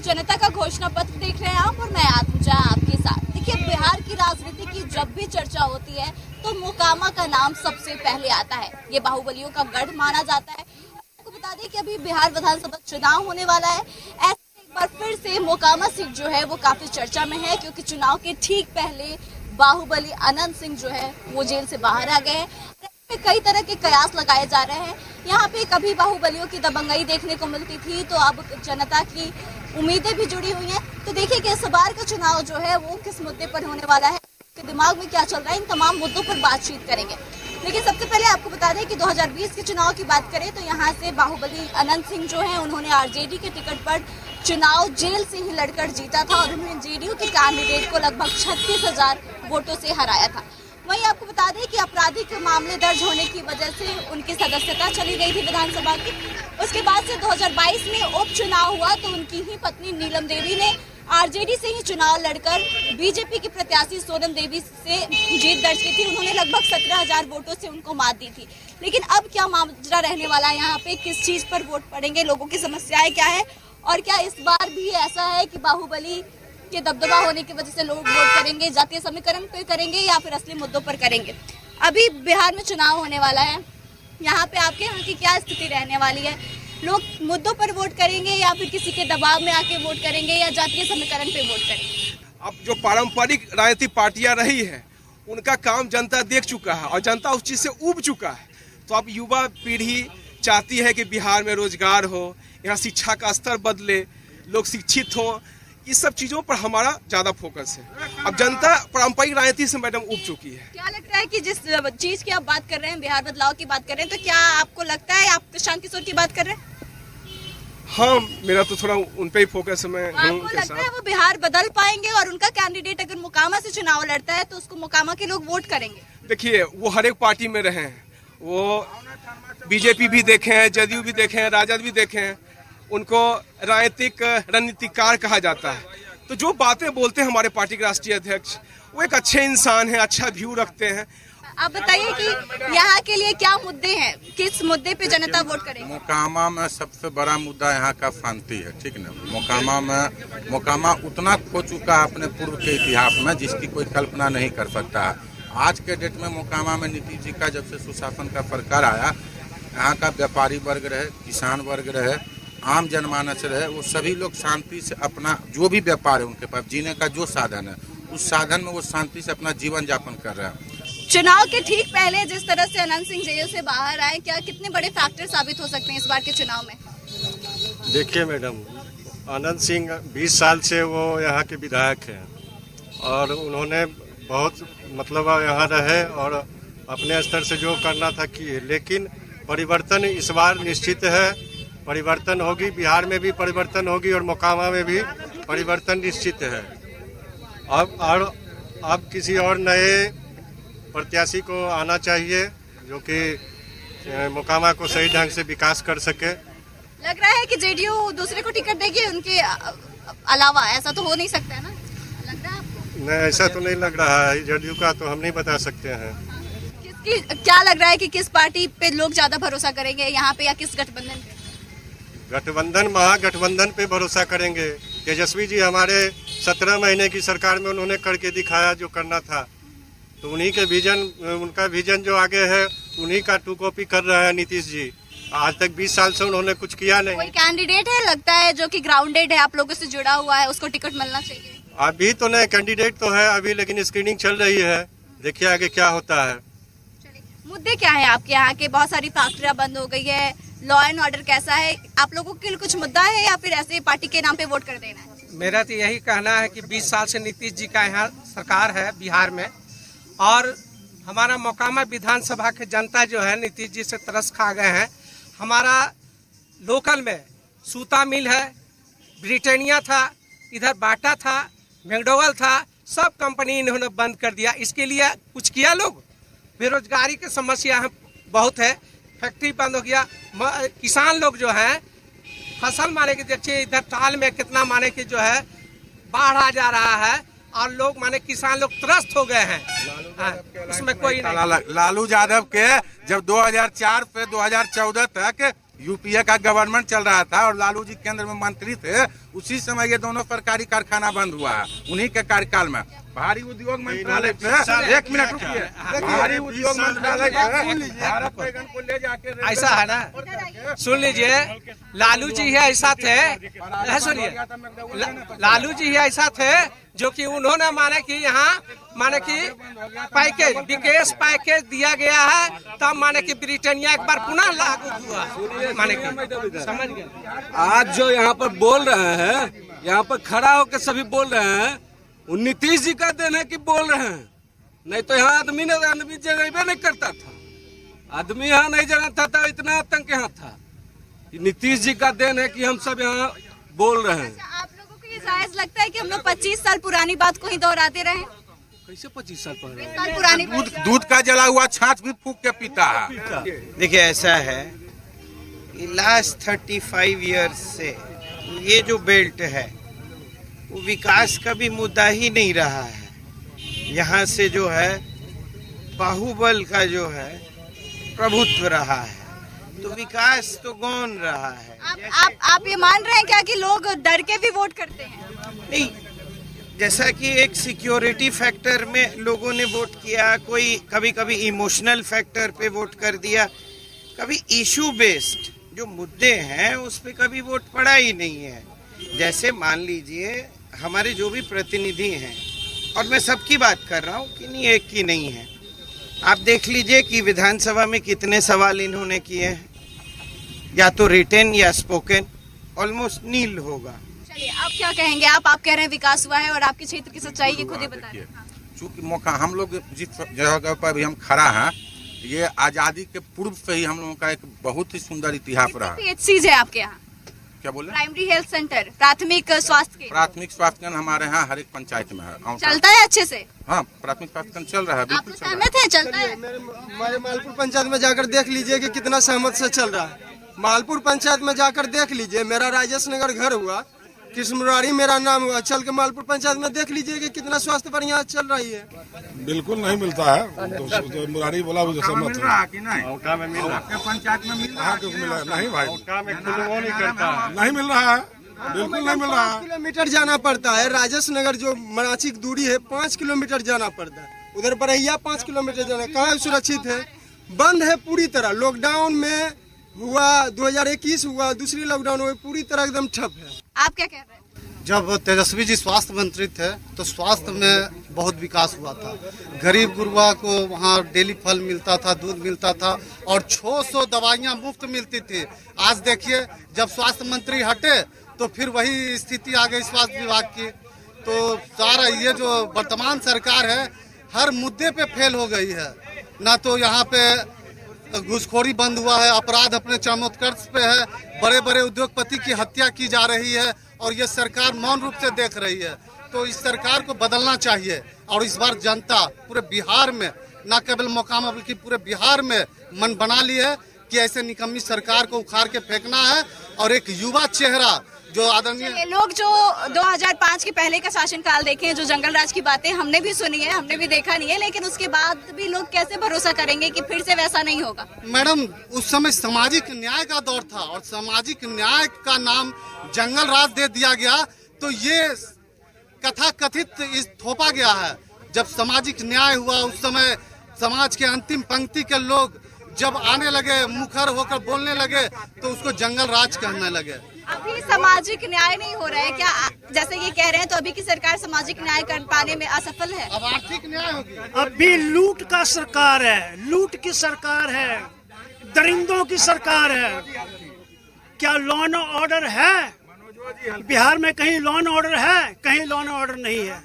जनता का घोषणा पत्र देख रहे हैं आप और मैं आत्मजा आपके साथ। देखिए, बिहार की राजनीति की जब भी चर्चा होती है तो मोकामा का नाम सबसे पहले आता है। ये बाहुबलियों का गढ़ माना जाता है। आपको बता दें कि अभी बिहार विधानसभा चुनाव होने वाला है। ऐसे एक बार फिर से मोकामा सीट जो है वो काफी चर्चा में है, क्योंकि चुनाव के ठीक पहले बाहुबली अनंत सिंह जो है वो जेल से बाहर आ गए हैं। कई तरह के कयास लगाए जा रहे हैं। यहाँ पे कभी बाहुबलियों की दबंगई देखने को मिलती थी, तो अब जनता की उम्मीदें भी जुड़ी हुई हैं। तो देखिए कि इस बार का चुनाव जो है वो किस मुद्दे पर होने वाला है, आपके दिमाग में क्या चल रहा है, इन तमाम मुद्दों पर बातचीत करेंगे। लेकिन सबसे पहले आपको बता दें कि 2020 के चुनाव की बात करें तो यहाँ से बाहुबली अनंत सिंह जो है उन्होंने आरजेडी के टिकट पर चुनाव जेल से ही लड़कर जीता था और उन्होंने जेडीयू के कैंडिडेट को लगभग 36,000 वोटों से हराया था। वहीं आपको बता दें कि आपराधिक मामले दर्ज होने की वजह से उनकी सदस्यता चली गई थी विधानसभा की। उसके बाद से 2022 में उपचुनाव हुआ तो उनकी ही पत्नी नीलम देवी ने आरजेडी से ही चुनाव लड़कर बीजेपी की प्रत्याशी सोनम देवी से जीत दर्ज की थी। उन्होंने लगभग 17,000 वोटों से उनको मात दी थी। लेकिन अब क्या मामला रहने वाला है यहाँ पे, किस चीज पर वोट पड़ेंगे, लोगों की समस्याएं क्या है और क्या इस बार भी ऐसा है कि बाहुबली के दबदबा होने की वजह से लोग वोट करेंगे, जातीय समीकरण पे करेंगे या फिर असली मुद्दों पर करेंगे। अभी बिहार में चुनाव होने वाला है, यहाँ पे आपके यहाँ की क्या स्थिति रहने वाली है? लोग मुद्दों पर वोट करेंगे या फिर किसी के दबाव में आके वोट करेंगे या जातीय समीकरण पे वोट करेंगे? अब जो पारंपरिक राजनीतिक पार्टियां रही है उनका काम जनता देख चुका है और जनता उस चीज से उब चुका है। तो अब युवा पीढ़ी चाहती है कि बिहार में रोजगार हो, यहाँ शिक्षा का स्तर बदले, लोग शिक्षित हों। इस सब चीजों पर हमारा ज्यादा फोकस है। अब जनता पारंपरिक राजनीति से मैडम उब चुकी है। क्या लगता है कि जिस चीज की आप बात कर रहे हैं, बिहार बदलाव की बात कर रहे हैं, तो क्या आपको लगता है आप प्रशांत किशोर की बात कर रहे हैं? हाँ, मेरा तो थोड़ा उन पे ही फोकस है। मैं आपको लगता है वो बिहार बदल पाएंगे और उनका कैंडिडेट अगर मोकामा से चुनाव लड़ता है तो उसको मोकामा के लोग वोट करेंगे? देखिए, वो हर एक पार्टी में रहे हैं। वो बीजेपी भी देखे हैं, जदयू भी देखे हैं, राजद भी देखे हैं। उनको राजनीतिक रणनीतिकार कहा जाता है। तो जो बातें बोलते हैं हमारे पार्टी के राष्ट्रीय अध्यक्ष, वो एक अच्छे इंसान हैं, अच्छा व्यू रखते हैं। आप बताइए कि यहाँ के लिए क्या मुद्दे हैं, किस मुद्दे पे जनता वोट करेगी? मोकामा में सबसे बड़ा मुद्दा यहाँ का शांति है, ठीक ना। मोकामा उतना खो चुका है अपने पूर्व के इतिहास में जिसकी कोई कल्पना नहीं कर सकता है। आज के डेट में मोकामा में नीतीश जी का जब से सुशासन का सरकार आया, यहाँ का व्यापारी वर्ग रहे, किसान वर्ग रहे, आम जनमानस रहे, वो सभी लोग शांति से अपना जो भी व्यापार है उनके पास जीने का जो साधन है उस साधन में वो शांति से अपना जीवन यापन कर रहे हैं। चुनाव के ठीक पहले जिस तरह से अनंत सिंह जेल से बाहर आए, क्या कितने बड़े फैक्टर साबित हो सकते हैं इस बार के चुनाव में? देखिए मैडम, अनंत सिंह 20 साल से वो यहाँ के विधायक हैं और उन्होंने बहुत मतलब यहाँ रहे और अपने स्तर से जो करना था किए। लेकिन परिवर्तन इस बार निश्चित है, परिवर्तन होगी, बिहार में भी परिवर्तन होगी और मोकामा में भी परिवर्तन निश्चित है। अब किसी और नए प्रत्याशी को आना चाहिए जो कि मोकामा को सही ढंग से विकास कर सके। लग रहा है कि जेडीयू दूसरे को टिकट देगी उनके अलावा, ऐसा तो हो नहीं सकता है ना? लग रहा है आपको? नहीं, ऐसा तो नहीं लग रहा है। जेडीयू का तो हम नहीं बता सकते हैं। क्या लग रहा है कि किस पार्टी पे लोग ज्यादा भरोसा करेंगे यहाँ पे या किस गठबंधन पे? गठबंधन, महागठबंधन पे भरोसा करेंगे। तेजस्वी जी हमारे 17 महीने की सरकार में उन्होंने करके दिखाया जो करना था, तो उन्हीं के विजन, उनका विजन जो आगे है उन्हीं का टू कॉपी कर रहे हैं नीतीश जी। आज तक 20 साल से उन्होंने कुछ किया नहीं। कोई कैंडिडेट है लगता है जो कि ग्राउंडेड है, आप लोगों से जुड़ा हुआ है, उसको टिकट मिलना चाहिए? अभी तो नहीं, कैंडिडेट तो है अभी, लेकिन स्क्रीनिंग चल रही है, देखिए आगे क्या होता है। मुद्दे क्या है आपके यहाँ के? बहुत सारी फैक्ट्रियां बंद हो गई है, लॉ एंड ऑर्डर कैसा है? आप लोगों के लिए कुछ मुद्दा है या फिर ऐसे पार्टी के नाम पे वोट कर देना है? मेरा तो यही कहना है कि 20 साल से नीतीश जी का यहाँ सरकार है बिहार में, और हमारा मोकामा विधानसभा के जनता जो है नीतीश जी से तरस खा गए हैं। हमारा लोकल में सूता मिल है, ब्रिटानिया था, इधर बाटा था, मैकडॉवेल था, सब कंपनी इन्होंने बंद कर दिया। इसके लिए कुछ किया लोग? बेरोजगारी की समस्या बहुत है, फैक्ट्री बंद हो गया। किसान लोग जो है फसल माने की, देखिए इधर ताल में कितना माने की जो है बाढ़ आ जा रहा है और लोग माने किसान लोग त्रस्त हो गए हैं। उसमें कोई नहीं। लालू यादव के जब 2004 से 2014 तक यूपीए का गवर्नमेंट चल रहा था और लालू जी केंद्र में मंत्री थे, उसी समय ये दोनों सरकारी कारखाना बंद हुआ है। उन्हीं के कार्यकाल में भारी उद्योग मंत्रालय पे, एक मिनट रुकिए, भारी उद्योग मंत्रालय पे भारत बैगन को ले जाके ऐसा है ना, सुन लीजिए, लालू जी ही ऐसा थे, सुनिए, लालू जी ही ऐसा थे जो कि उन्होंने माने कि यहाँ माने कि पैकेज विकेश पैकेज दिया गया है, तब माने कि ब्रिटानिया एक बार पुनः लागू हुआ, माने कि समझ गए। आज जो यहाँ पर बोल रहे हैं, यहाँ पर खड़ा होकर सभी बोल रहे हैं, वो नीतीश जी का देन है कि बोल रहे हैं, नहीं तो यहाँ आदमी जगह नहीं करता था, आदमी यहाँ नहीं जगह था, इतना आतंक यहाँ था। नीतीश जी का देन है कि हम सब यहाँ बोल रहे हैं। आप लोगों को ये जायज लगता है कि हम लोग 25 साल पुरानी बात को ही दोहराते रहे? कैसे 25 साल पहले? 20 साल पुरानी दूध का जला हुआ छाछ भी फूक के पीता है। देखिए ऐसा है कि लास्ट 35 इयर्स से ये जो बेल्ट है वो विकास का भी मुद्दा ही नहीं रहा है। यहाँ से जो है बाहुबल का जो है प्रभुत्व रहा है, तो विकास तो गौन रहा है। आप ये मान रहे हैं क्या कि लोग डर के भी वोट करते हैं? नहीं, जैसा कि एक सिक्योरिटी फैक्टर में लोगों ने वोट किया, कोई कभी कभी इमोशनल फैक्टर पे वोट कर दिया, कभी इशू बेस्ड जो मुद्दे हैं उस पे कभी वोट पड़ा ही नहीं है। जैसे मान लीजिए हमारे जो भी प्रतिनिधि हैं, और मैं सबकी बात कर रहा हूँ कि नहीं एक की नहीं है, आप देख लीजिए कि विधानसभा में कितने सवाल इन्होंने किए हैं, या तो रिटन या स्पोकन, ऑलमोस्ट नील होगा। चलिए, आप क्या कहेंगे? आप कह रहे हैं विकास हुआ है और आपके क्षेत्र की सच्चाई ये खुद ही बता रहे हैं। चूंकि मौका हम लोग जिस जगह पर भी हम खड़ा हैं, ये आजादी के पूर्व से ही हम लोगों का एक बहुत ही सुंदर इतिहास रहा। PHCs है आपके यहाँ? क्या बोले? प्राइमरी हेल्थ सेंटर, प्राथमिक स्वास्थ्य केंद्र? प्राथमिक स्वास्थ्य केंद्र हमारे यहाँ हर एक पंचायत में है। चलता है अच्छे से? हाँ, प्राथमिक स्वास्थ्य केंद्र चल रहा है, आप बिल्कुल तो चल रहा है। सहमत है? चलता है? हमारे मालपुर पंचायत में जाकर देख लीजिए कि कितना सहमत से चल रहा है। मालपुर पंचायत में जाकर देख लीजिए, मेरा राजेश नगर घर हुआ, कृष्ण मुरारी मेरा नाम हुआ, चल के मालपुर पंचायत में देख लीजिए कि कितना स्वास्थ्य पर यहाँ चल रही है। बिल्कुल नहीं मिलता है, तो मुरारी बोला वो जैसे मत कि नहीं आपके पंचायत में मिल रहा मिला नहीं भाई, नहीं करता है। नहीं मिल रहा है, बिल्कुल नहीं मिल रहा 5 किलोमीटर जाना पड़ता है। राजेश नगर जो मराची की दूरी है 5 किलोमीटर जाना पड़ता है, उधर बरैया 5 किलोमीटर जाना, कहाँ सुरक्षित है? बंद है पूरी तरह। लॉकडाउन में हुआ 2021 हुआ, दूसरी लॉकडाउन हुई, पूरी तरह एकदम ठप है। आप क्या कह रहे हैं? जब तेजस्वी जी स्वास्थ्य मंत्री थे तो स्वास्थ्य में बहुत विकास हुआ था। गरीब गुरुआ को वहाँ डेली फल मिलता था, दूध मिलता था और 600 दवाइयाँ मुफ्त मिलती थी। आज देखिए जब स्वास्थ्य मंत्री हटे तो फिर वही स्थिति आ गई स्वास्थ्य विभाग की। तो सारा ये जो वर्तमान सरकार है हर मुद्दे पे फेल हो गई है। ना तो यहाँ पे घूसखोरी बंद हुआ है, अपराध अपने चरमोत्कर्ष पे है, बड़े बड़े उद्योगपति की हत्या की जा रही है और ये सरकार मौन रूप से देख रही है। तो इस सरकार को बदलना चाहिए और इस बार जनता पूरे बिहार में, न केवल मोकामा बल्कि पूरे बिहार में मन बना ली है कि ऐसे निकम्मी सरकार को उखाड़ के फेंकना है और एक युवा चेहरा जो आदरणीय लोग जो 2005 के पहले का शासनकाल देखें, जो जंगल राज की बातें हमने भी सुनी है, हमने भी देखा नहीं है, लेकिन उसके बाद भी लोग कैसे भरोसा करेंगे कि फिर से वैसा नहीं होगा? मैडम, उस समय सामाजिक न्याय का दौर था और सामाजिक न्याय का नाम जंगल राज दे दिया गया। तो ये कथा कथित इस थोपा गया है। जब सामाजिक न्याय हुआ उस समय समाज के अंतिम पंक्ति के लोग जब आने लगे, मुखर होकर बोलने लगे तो उसको जंगल राज कहने लगे। अभी सामाजिक न्याय नहीं हो रहा है क्या? जैसे ये कह रहे हैं, तो अभी की सरकार सामाजिक न्याय कर पाने में असफल है। अब आर्थिक न्याय होगी। अभी लूट का सरकार है, लूट की सरकार है, दरिंदों की सरकार है। क्या लॉ एंड ऑर्डर है? बिहार में कहीं लॉ एंड ऑर्डर है? कहीं लॉ एंड ऑर्डर नहीं है।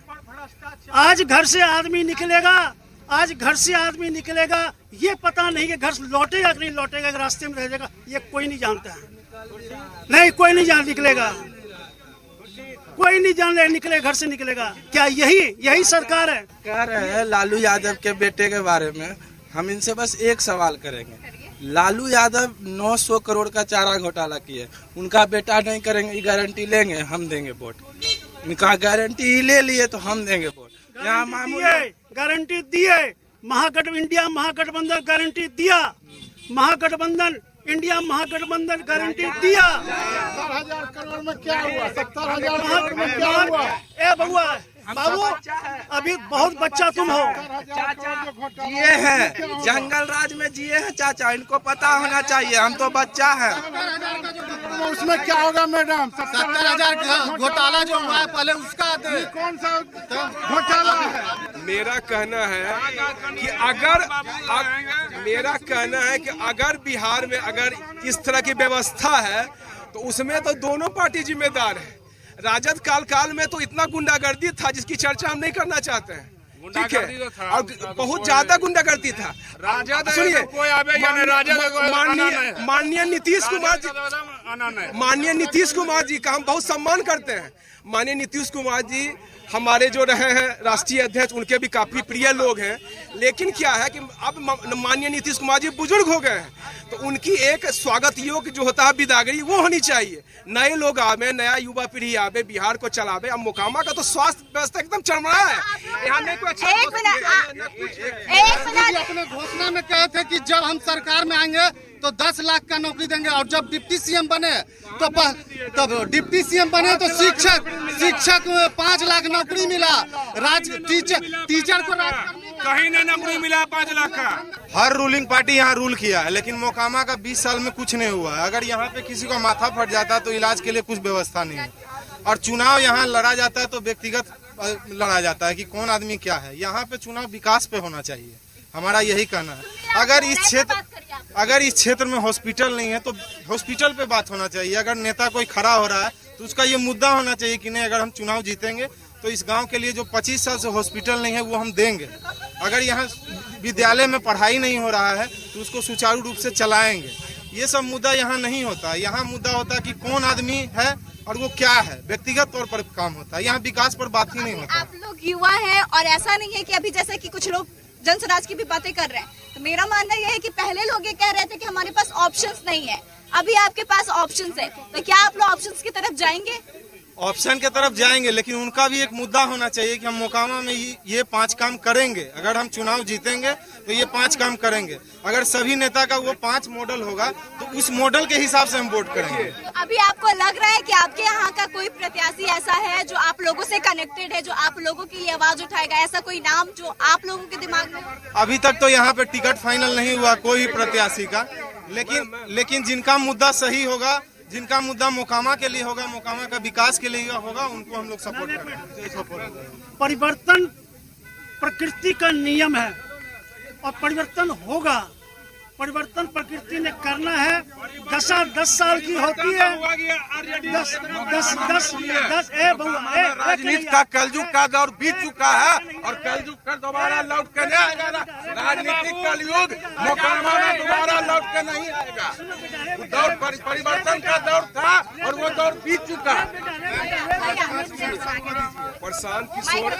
आज घर से आदमी निकलेगा, आज घर से आदमी निकलेगा, ये पता नहीं कि घर लौटेगा कि नहीं लौटेगा, रास्ते में रह जाएगा, ये कोई नहीं जानता है। नहीं, कोई नहीं जान निकलेगा, कोई नहीं जान निकले घर से निकलेगा। क्या यही सरकार है? कह रहे हैं लालू यादव के बेटे के बारे में, हम इनसे बस एक सवाल करेंगे। लालू यादव 900 करोड़ का चारा घोटाला किए, उनका बेटा नहीं करेंगे, ये गारंटी लेंगे, हम देंगे वोट। इनका गारंटी ले लिए तो हम देंगे वोट। यहाँ गारंटी दिए, इंडिया महागठबंधन गारंटी दिया। महागठबंधन इंडिया महागठबंधन गारंटी दिया। 70,000 करोड़ में क्या हुआ? 70,000 करोड़ में क्या हुआ? ए बउआ बाबू, अभी बहुत बच्चा तुम हो। जिए हैं जंगल राज में, जिए हैं चाचा, इनको पता होना चाहिए, हम तो बच्चा है। उसमें क्या होगा मैडम? 70,000 घोटाला जो हुआ है पहले उसका कौन सा घोटाला है? मेरा कहना है कि अगर बिहार में अगर इस तरह की व्यवस्था है तो उसमें तो दोनों पार्टी जिम्मेदार है। राजद काल में तो इतना गुंडागर्दी था जिसकी चर्चा हम नहीं करना चाहते हैं, ठीक है, और बहुत ज्यादा गुंडागर्दी था। सुनिए, माननीय नीतीश कुमार जी का हम बहुत सम्मान करते हैं। माननीय नीतीश कुमार जी हमारे जो रहे हैं राष्ट्रीय अध्यक्ष, उनके भी काफी प्रिय लोग हैं। लेकिन क्या है कि अब माननीय नीतीश कुमार जी बुजुर्ग हो गए हैं, तो उनकी एक स्वागत योग्य जो होता है विदागरी वो होनी चाहिए। नए लोग आवे, नया युवा पीढ़ी आवे, बिहार को चलावे। अब मोकामा का तो स्वास्थ्य व्यवस्था एकदम चरमरा है। यहाँ नहीं कोई अच्छा अपने घोषणा में कहे थे कि जब हम सरकार में आएंगे तो 10 लाख का नौकरी देंगे, और जब डिप्टी सीएम बने तो तब डिप्टी सीएम बने तो शिक्षक 5 लाख नौकरी मिला। टीचर को कहीं नहीं नौकरी मिला 5 लाख का। हर रूलिंग पार्टी यहाँ रूल किया है, लेकिन मोकामा का 20 साल में कुछ नहीं हुआ है। अगर यहाँ पे किसी का माथा फट जाता है तो इलाज के लिए कुछ व्यवस्था नहीं है, और चुनाव यहाँ लड़ा जाता है तो व्यक्तिगत लड़ा जाता है कि कौन आदमी क्या है। यहाँ पे चुनाव विकास पे होना चाहिए, हमारा यही कहना है। अगर इस क्षेत्र में हॉस्पिटल नहीं है तो हॉस्पिटल पे बात होना चाहिए। अगर नेता कोई खड़ा हो रहा है तो उसका ये मुद्दा होना चाहिए कि नहीं, अगर हम चुनाव जीतेंगे तो इस गांव के लिए जो 25 साल से हॉस्पिटल नहीं है वो हम देंगे। अगर यहाँ विद्यालय में पढ़ाई नहीं हो रहा है तो उसको सुचारू रूप से चलाएंगे। ये सब मुद्दा यहाँ नहीं होता। यहाँ मुद्दा होता है कि कौन आदमी है और वो क्या है, व्यक्तिगत तौर पर काम होता है। यहाँ विकास पर बात ही नहीं होता। आप लोग युवा हैं और ऐसा नहीं है कि अभी जैसे कि कुछ लोग जन स्वराज की भी बातें कर रहे हैं, तो मेरा मानना यह है कि पहले लोग ये कह रहे थे कि हमारे पास ऑप्शंस नहीं है, अभी आपके पास ऑप्शंस है, तो क्या आप लोग ऑप्शंस की तरफ जाएंगे? ऑप्शन के तरफ जाएंगे, लेकिन उनका भी एक मुद्दा होना चाहिए कि हम मोकामा में ये 5 काम करेंगे। अगर हम चुनाव जीतेंगे तो ये 5 काम करेंगे। अगर सभी नेता का वो 5 मॉडल होगा तो उस मॉडल के हिसाब से हम वोट करेंगे। अभी आपको लग रहा है कि आपके यहाँ का कोई प्रत्याशी ऐसा है जो आप लोगों से कनेक्टेड है, जो आप लोगों के लिए आवाज उठाएगा? ऐसा कोई नाम जो आप लोगों के दिमाग में? अभी तक तो यहाँ पे टिकट फाइनल नहीं हुआ कोई प्रत्याशी का, लेकिन जिनका मुद्दा सही होगा, जिनका मुद्दा मोकामा के लिए होगा, मोकामा का विकास के लिए होगा, उनको हम लोग सपोर्ट करेंगे। परिवर्तन प्रकृति का नियम है और परिवर्तन होगा। परिवर्तन प्रकृति ने करना है। 10 साल की होती है। 10 राजनीति का कलयुग का दौर बीत चुका है और कलयुग का दोबारा लौट के नहीं आएगा। राजनीतिक कलयुग मोकामा में दोबारा लौट के नहीं आएगा। दौर परिवर्तन का दौर था और वो दौर बीत चुका है। प्रशांत किशोर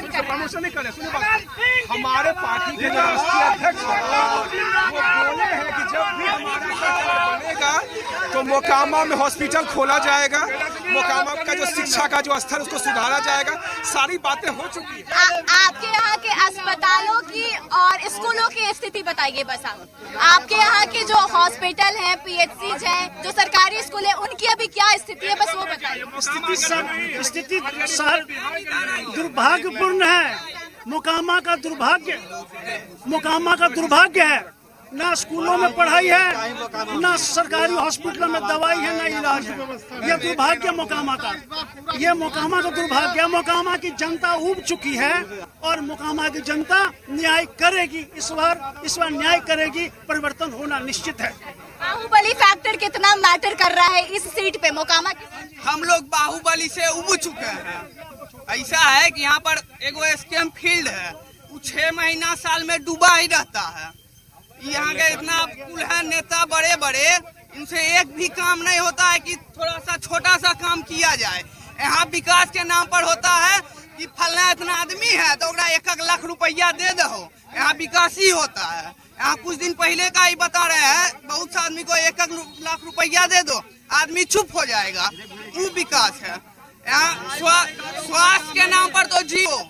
का प्रमोशन नहीं करे। सुनिए बात, हमारे पार्टी के राष्ट्रीय अध्यक्ष वो बोले हैं कि जब भी हमारा सरकार बनेगा तो मोकामा में हॉस्पिटल खोला जाएगा, मोकामा का जो शिक्षा का जो स्तर उसको सुधारा जाएगा। सारी बातें हो चुकी है। आपके यहाँ के अस्पतालों की और स्कूलों की स्थिति बताइए बस। आपके यहाँ के जो हॉस्पिटल हैं, PHCs हैं, जो सरकारी स्कूल है, उनकी अभी क्या स्थिति है, बस वो बताइए। स्थिति दुर्भाग्यपूर्ण है। मोकामा का दुर्भाग्य है। ना स्कूलों में पढ़ाई है, ना सरकारी हॉस्पिटलों में दवाई है, ना इलाज है। ये दुर्भाग्य मोकामा का दुर्भाग्य है। मोकामा की जनता ऊब चुकी है और मोकामा की जनता न्याय करेगी। इस बार न्याय करेगी। परिवर्तन होना निश्चित है। बाहुबली फैक्टर कितना मैटर कर रहा है इस सीट पे मोकामा की? हम लोग बाहुबली से उब चुके हैं। ऐसा है कि यहाँ पर एगो स्टेम फील्ड है, वो 6 महीना साल में डूबा ही रहता है। यहाँ के इतना पुल है, नेता बड़े बड़े, इनसे एक भी काम नहीं होता है कि थोड़ा सा छोटा सा काम किया जाए। यहाँ विकास के नाम पर होता है कि फलना इतना आदमी है तो 1 लाख रुपया दे दो, यहाँ विकास ही होता है। यहाँ कुछ दिन पहले का ही बता रहे हैं, बहुत से आदमी को 1 लाख रुपया दे दो, आदमी चुप हो जाएगा। वो विकास है। यहाँ स्वास्थ्य के नाम पर तो जियो।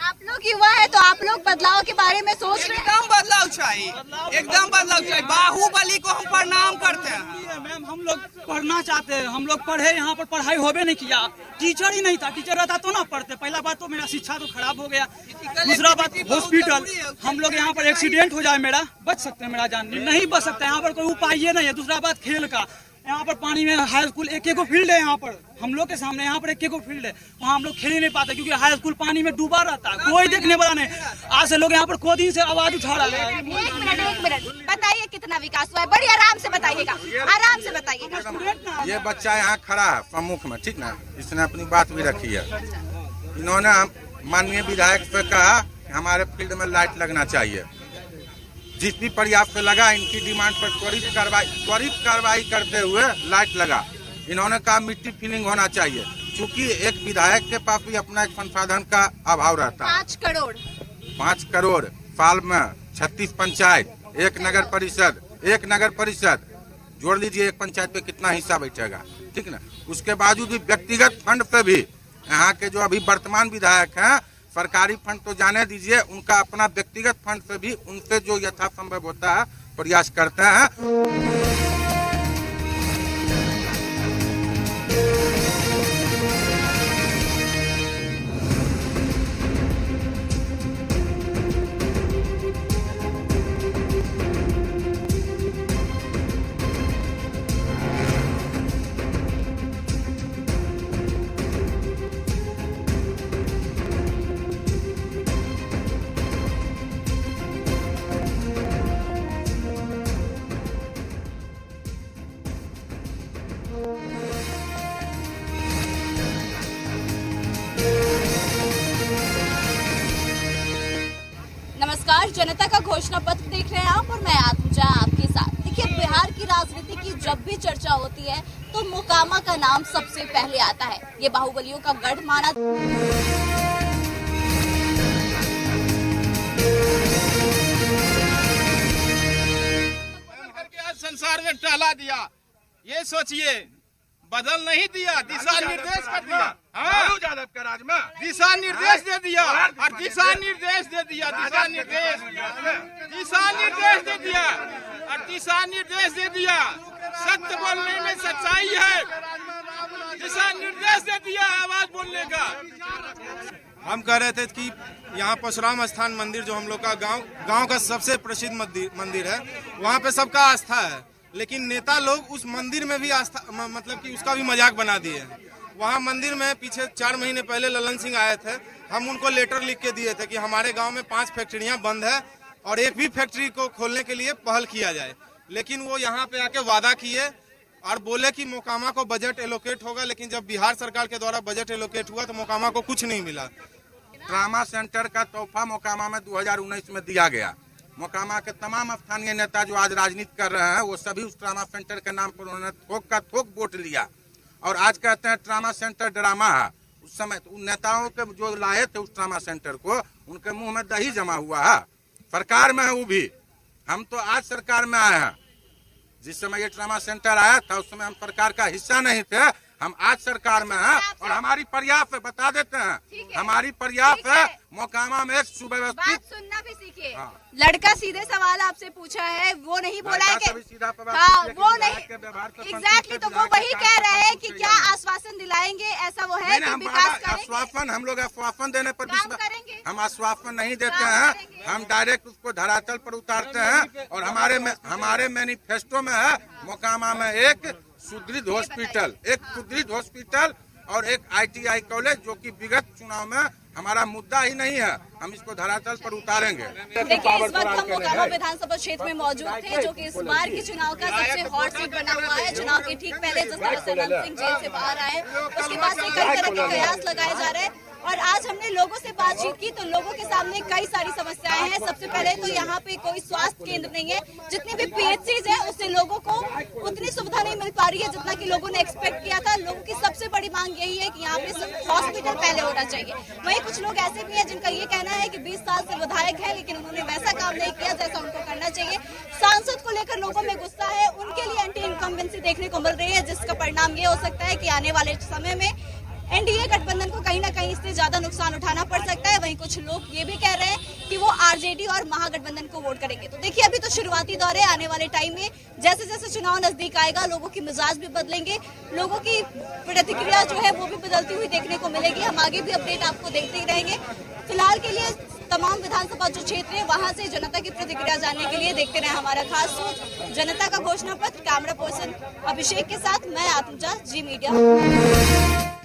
आप लोग युवा है तो आप लोग बदलाव के बारे में सोच रहे हैं? एकदम बदलाव चाहिए, एकदम बदलाव चाहिए। बाहुबली को हम प्रणाम करते हैं। मैम हम लोग पढ़ना चाहते हैं, हम लोग पढ़े, यहाँ पर पढ़ाई होबे नहीं किया, टीचर ही नहीं था, टीचर रहता तो ना पढ़ते। पहला बात तो मेरा शिक्षा तो खराब हो गया, दूसरा बात हॉस्पिटल, हम लोग यहाँ पर एक्सीडेंट हो जाए मेरा, बच सकते हैं, मेरा जान नहीं बच सकता, यहाँ पर कोई उपाय ही नहीं है। दूसरा बात खेल का, यहाँ पर पानी में हाई स्कूल एक फील्ड है, यहाँ पर हम लोग के सामने यहाँ पर एक फील्ड है, वहाँ हम लोग खेल ही नहीं पाते क्योंकि हाई स्कूल पानी में डूबा रहता है, कोई देखने वाला नहीं। आज से लोग यहाँ पर खुद ही से आवाज उठा रहे हैं। एक मिनट बताइए कितना विकास हुआ है? बड़ी आराम से बताइएगा, आराम से बताइएगा। ये बच्चा यहाँ खड़ा है सम्मुख में, ठीक ना, इसने अपनी बात भी रखी है। इन्होंने माननीय विधायक से कहा हमारे फील्ड में लाइट लगना चाहिए। जिस भी प्रयास से लगा, इनकी डिमांड पर त्वरित कार्रवाई करते हुए लाइट लगा। इन्होंने कहा मिट्टी फिलिंग होना चाहिए, क्योंकि एक विधायक के पास भी अपना एक संसाधन का अभाव रहता है। 5 करोड़ साल में 36 पंचायत, एक नगर परिषद जोड़ लीजिए, एक पंचायत पे कितना हिस्सा बैठेगा, ठीक ना। उसके बावजूद भी व्यक्तिगत फंड से भी यहाँ के जो अभी वर्तमान विधायक हैं, सरकारी फंड तो जाने दीजिए, उनका अपना व्यक्तिगत फंड से भी उनसे जो यथासंभव होता है प्रयास करते हैं। नमस्कार, जनता का घोषणा पत्र देख रहे हैं आप और मैं आत्मजा आपके साथ। देखिए, बिहार की राजनीति की जब भी चर्चा होती है तो मोकामा का नाम सबसे पहले आता है। ये बाहुबलियों का गढ़ माना करके आज संसार में टहला दिया। ये सोचिए, बदल नहीं दिया, दिशा निर्देश कर दिया। यादव के राज में दिशा निर्देश दे दिया और दिशा निर्देश दे दिया, दिशा निर्देश दे दिया और दिशा निर्देश दे दिया। सत्य बोलने में सच्चाई है, दिशा निर्देश दे दिया आवाज बोलने का। हम कह रहे थे कि यहाँ परशुराम स्थान मंदिर जो हम लोग का गांव का सबसे प्रसिद्ध मंदिर है, वहाँ पे सबका आस्था है, लेकिन नेता लोग उस मंदिर में भी आस्था मतलब कि उसका भी मजाक बना दिए हैं। वहाँ मंदिर में पीछे 4 महीने पहले ललन सिंह आए थे, हम उनको लेटर लिख के दिए थे कि हमारे गांव में 5 फैक्ट्रियां बंद है और एक भी फैक्ट्री को खोलने के लिए पहल किया जाए। लेकिन वो यहाँ पे आके वादा किए और बोले कि मोकामा को बजट एलोकेट होगा, लेकिन जब बिहार सरकार के द्वारा बजट एलोकेट हुआ तो मोकामा को कुछ नहीं मिला। ट्रामा सेंटर का तोहफा मोकामा में 2019 में दिया गया। मोकामा के तमाम स्थानीय नेता जो आज राजनीति कर रहे हैं, वो सभी उस ट्रामा सेंटर के नाम पर उन्होंने थोक का थोक वोट लिया और आज कहते हैं ट्रामा सेंटर ड्रामा है। उस समय उन नेताओं के जो लाए थे उस ट्रामा सेंटर को, उनके मुंह में दही जमा हुआ है। सरकार में है वो भी, हम तो आज सरकार में आए हैं। जिस समय ये ट्रामा सेंटर आया था उस समय हम सरकार का हिस्सा नहीं थे, हम आज सरकार में हैं और हमारी प्रयास है, बता देते हैं, हमारी प्रयास है मोकामा में एक सुव्यवस्थित। सुनना भी सीखिए। लड़का सीधे सवाल आपसे पूछा है, वो नहीं बोला है कि वो नहीं एग्जैक्टली, तो वो वही कह रहे हैं कि क्या आश्वासन दिलाएंगे, ऐसा वो है कि विकास करेंगे? आश्वासन, हम लोग आश्वासन देने पर हम आश्वासन नहीं देते हैं, हम डायरेक्ट उसको धरातल पर उतारते हैं और हमारे मैनिफेस्टो में है मोकामा में एक सुदृढ़ हॉस्पिटल और एक ITI कॉलेज, जो कि विगत चुनाव में हमारा मुद्दा ही नहीं है, हम इसको धरातल पर उतारेंगे। देखिए, इस वक्त हम मोकामा विधानसभा क्षेत्र में मौजूद थे, जो कि इस बार के चुनाव का सबसे हॉट सीट बना हुआ है। चुनाव के ठीक पहले जिस तरह से ललन सिंह जेल से बाहर आए, उसके बाद से कई तरह के कयास लगाए जा रहे हैं और आज हमने लोगों से बातचीत की तो लोगों के सामने कई सारी समस्याएं हैं। सबसे पहले तो यहाँ पे कोई स्वास्थ्य केंद्र नहीं है, जितनी भी PHCs है उससे लोगों को उतनी सुविधा नहीं मिल पा रही है जितना कि लोगों ने एक्सपेक्ट किया था। लोगों की सबसे बड़ी मांग यही है कि यहाँ पे हॉस्पिटल पहले होना चाहिए। वहीं कुछ लोग ऐसे भी हैं जिनका ये कहना है कि 20 साल से विधायक है लेकिन उन्होंने वैसा काम नहीं किया जैसा उनको करना चाहिए। सांसद को लेकर लोगों में गुस्सा है, उनके लिए एंटी इनकम्बेंसी देखने को मिल रही है, जिसका परिणाम ये हो सकता है कि आने वाले समय में एनडीए गठबंधन को कहीं ना कहीं इससे ज्यादा नुकसान उठाना पड़ सकता है। वहीं कुछ लोग ये भी कह रहे हैं कि वो आरजेडी और महागठबंधन को वोट करेंगे। तो देखिए, अभी तो शुरुआती दौर है, आने वाले टाइम में जैसे जैसे चुनाव नजदीक आएगा लोगों की मिजाज भी बदलेंगे, लोगों की प्रतिक्रिया जो है वो भी बदलती हुई देखने को मिलेगी। हम आगे भी अपडेट आपको देखते ही रहेंगे। फिलहाल के लिए तमाम विधानसभा जो क्षेत्र है वहां से जनता की प्रतिक्रिया जानने के लिए देखते रहे हमारा खास सोच जनता का घोषणा पत्र। कैमरा पर्सन अभिषेक के साथ मैं आत्मजा, जी मीडिया।